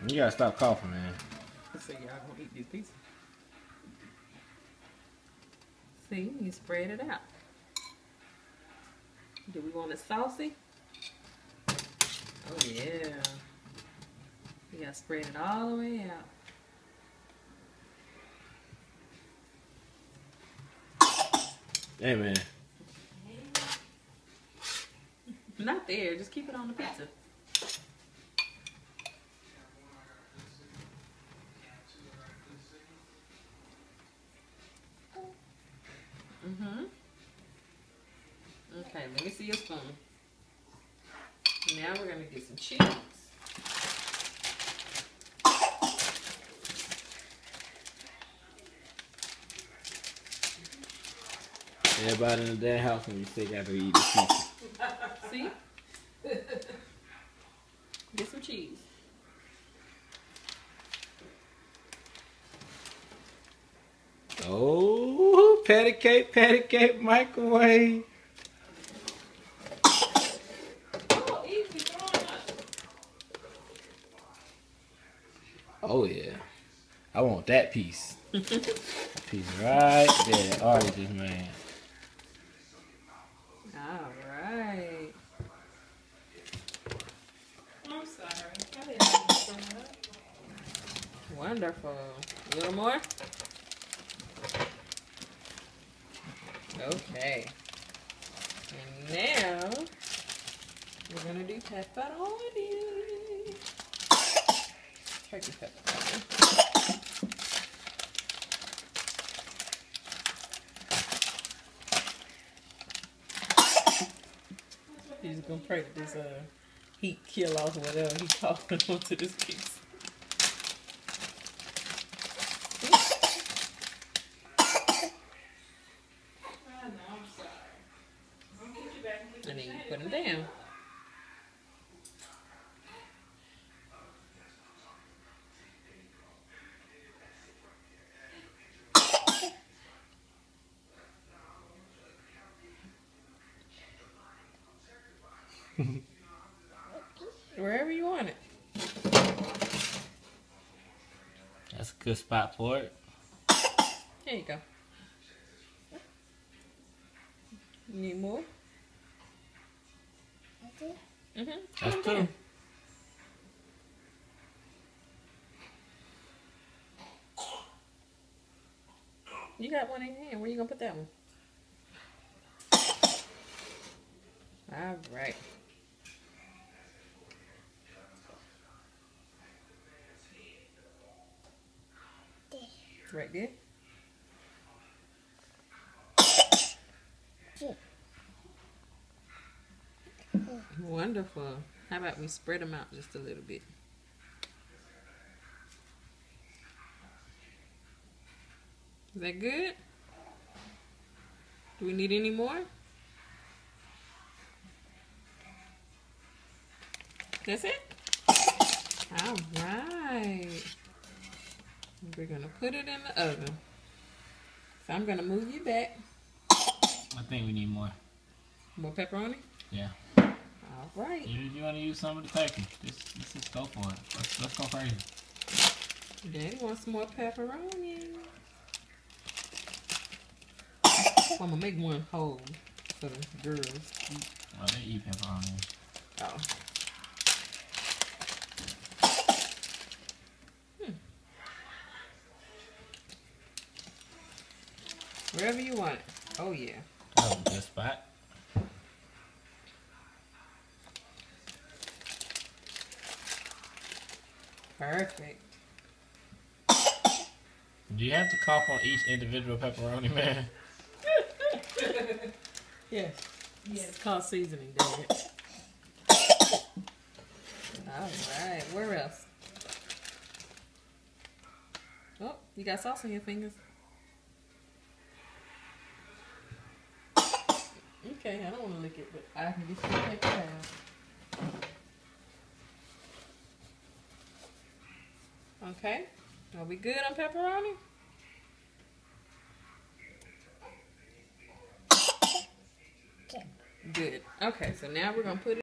You gotta stop coughing, man. So y'all gonna eat this pizza. See, you spread it out. Do we want it saucy? Oh yeah. You gotta spread it all the way out. Hey, man. Not there, just keep it on the pizza. Okay, let me see your spoon. Now we're gonna get some cheese. Everybody in the damn house when you sick after you eat the pizza. See? Get some cheese. Oh, patty cake, microwave. Oh, easy, throw it up. Oh yeah, I want that piece. Piece right there, oranges, man. All right. I'm sorry. I didn't mean to throw it up. Wonderful. A little more? Okay. And now we're gonna do pepperoni. Turkey pepperoni. He's gonna pray that this heat kill off whatever he's talking onto this piece. And then you put them down. Wherever you want it. That's a good spot for it. There you go. You need more? That's two. You got one in your hand. Where you gonna put that one? All right. Right there. Wonderful. How about we spread them out just a little bit? Is that good? Do we need any more? That's it? All right. We're going to put it in the oven. So I'm going to move you back. I think we need more. More pepperoni? Yeah. All right. You want to use some of the turkey? Let's just go for it. Let's go crazy. Daddy wants some more pepperoni. I'm going to make one whole for the girls. Oh, they eat pepperoni. Oh. Wherever you want it. Oh, yeah. That was a good spot. Perfect. Do you have to cough on each individual pepperoni, man? Yes. It's called seasoning, Dad. All right. Where else? Oh, you got sauce on your fingers. Okay, I don't want to lick it, but I can get you a paper towel. Okay. Are we good on pepperoni? Good. Okay, so now we're going to put it